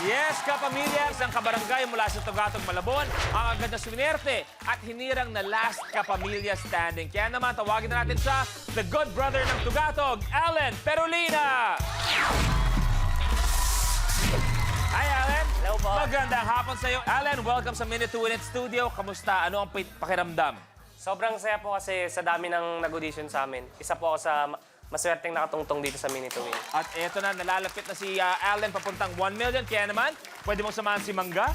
Yes, kapamilya, isang kabarangay mula sa Tugatog, Malabon, ang agad na swinerte at hinirang na last kapamilya standing. Kaya naman, tawagin na natin siya, the good brother ng Tugatog, Allen Perolina! Hi, Allen! Hello po. Magandang hapon sa iyo. Allen, welcome sa Minute to Win It Studio. Kamusta? Ano ang pakiramdam? Sobrang saya po kasi sa dami ng nag-audition sa amin. Isa po ako sa maswerteng nakatungtong dito sa Minute to Win. At eto na, nalalapit na si Allen papuntang 1 million. Kaya naman, pwede mong samahan si Mangga.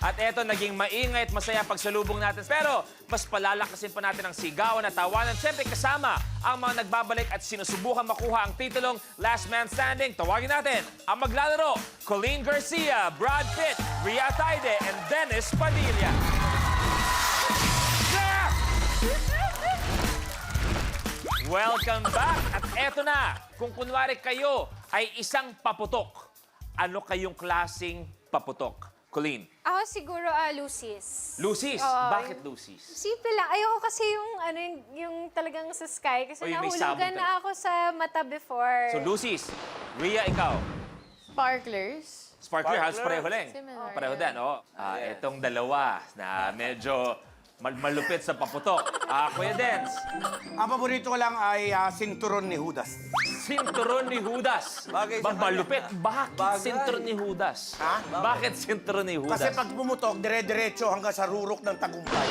At eto, naging maingay at masaya pagsalubong natin. Pero, mas palalakasin pa natin ang sigawan at tawanan. Siyempre, kasama ang mga nagbabalik at sinusubukan makuha ang titulong Last Man Standing. Tawagin natin ang maglalaro, Colleen Garcia, Brad Pitt, Rhea Taide, and Dennis Padilla. Yeah! Welcome back! At eto na, kung kunwari kayo ay isang paputok, ano kayong klaseng paputok? Colleen. Ako siguro Lucis. Lucis? Oo, Bakit Lucis? Simple lang. Ayoko kasi yung talagang sa sky. Kasi Oy, may sabog nahulugan ka. na ako sa mata before. So, Lucis, Rhea, ikaw. Sparklers. Sparkler, halos pareho lang. Similar. Pareho din, oh. Itong dalawa na medyo malupit sa paputok. Kuya Dens, Ang paborito ko lang ay sinturon ni Judas. sinturon ni Judas. Bagay sa Malupit. Bakit Bagay. sinturon ni Judas? Ha? Bakit sinturon ni Judas? Kasi pag pumutok, dire-diretso hanggang sa rurok ng tagumpay.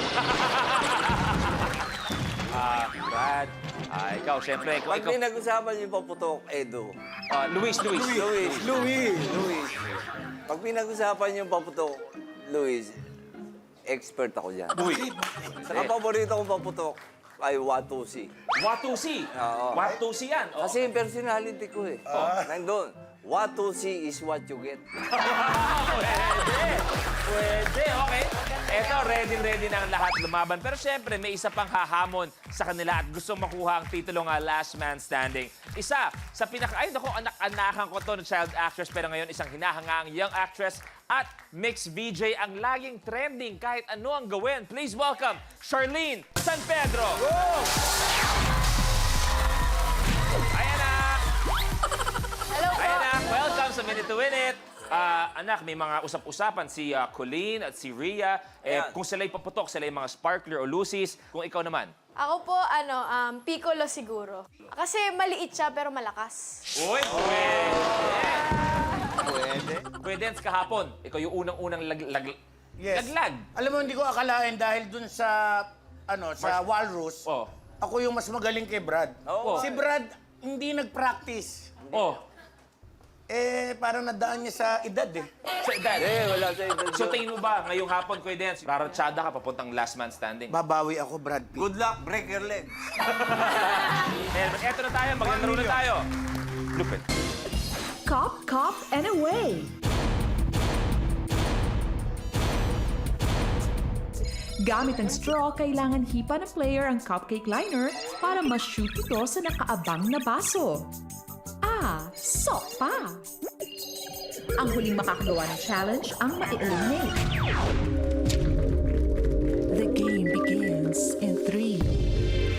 Brad, ikaw, syempre, ikaw. Pag pinag-usapan yung paputok, Edo. Luis. Luis. Pag pinag-usapan yung paputok, Luis, expert ako dyan. Uy. Saka paborito kong paputok ay Watusi. Watusi. Oo. Watusi yan. Oh. Kasi yung personality ko eh. Nandun. Watusi is what you get. Pwede, okay. Eto, ready na ang lahat lumaban. Pero syempre, may isa pang hahamon sa kanila at gusto makuha ang titulong Last Man Standing. Isa sa ay naku, anak-anakan ko to ng child actress, pero ngayon isang hinahangaang young actress at mixed VJ ang laging trending kahit ano ang gawin. Please welcome Charlene San Pedro. Hi, anak! Hello po. Hi, anak! Welcome sa Minute to Win It. Anak, may mga usap-usapan si Colleen at si Rhea. Ayan. Kung sila'y paputok, sila'y mga sparkler o lucis. Kung ikaw naman. Ako po, Piccolo siguro. Kasi maliit siya pero malakas. Uy, pwede. Pwede kahapon. Ikaw yung unang-unang laglag. Alam mo, hindi ko akalain dahil dun sa, sa Walrus, Oh. ako yung mas magaling kay Brad. Oo. Si Brad, hindi nag-practice. Oh. Parang nadaan niya sa edad eh. So, Dad, Wala sa ito. so tingin mo ba ngayong hapon, Kuya Dance, raratsada ka papuntang Last Man Standing? Babawi ako, Brad Pitt. Good luck, break your leg. Eto na tayo, maglaro na tayo. Lupit. Cop, and away! Gamit ang straw, kailangan hipa ng player ang cupcake liner para ma-shoot ito sa nakaabang na baso. Sopa! Ang huling makakagawa ng challenge ang ma-eliminate. The game begins in 3,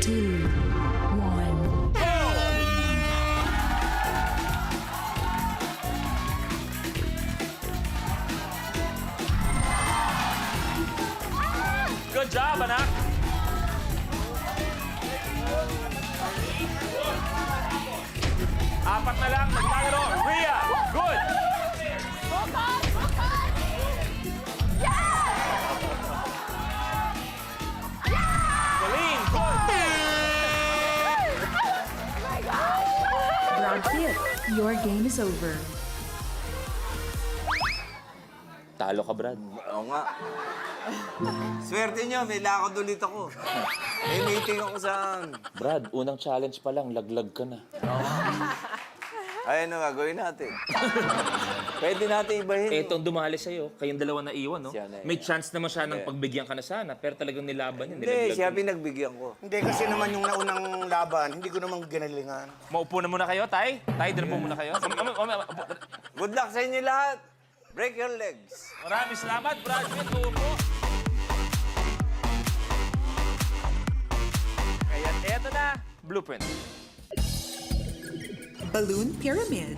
2, 1. Good job, anak. Apat na lang, naglalaro. Rhea, good. Colleen, good. Brad Pitt, your game is over. Talo ka, Brad. Oo nga. Swerte nyo, may lakad ulit ako. May meeting ako sa... Brad, unang challenge pa lang, laglag ka na. Ay, ano gagawin natin? Pwede natin ibahin. Etong dumali sa'yo, kayong dalawa na iwan, no? Siya na May chance naman siya ng Hindi. pagbigyan ka na sana, pero talagang nilaban niya. Hindi, nilaglag siya ka. pinagbigyan ko. Hindi, kasi naman yung naunang laban, hindi ko naman ginalingan. Maupo na muna kayo, Tay. Tay, dito po muna kayo. Good luck sa inyo lahat. Break your legs. Maraming salamat, Brad Pitt. Upo. Kaya eto na, blueprint. Balloon Pyramid.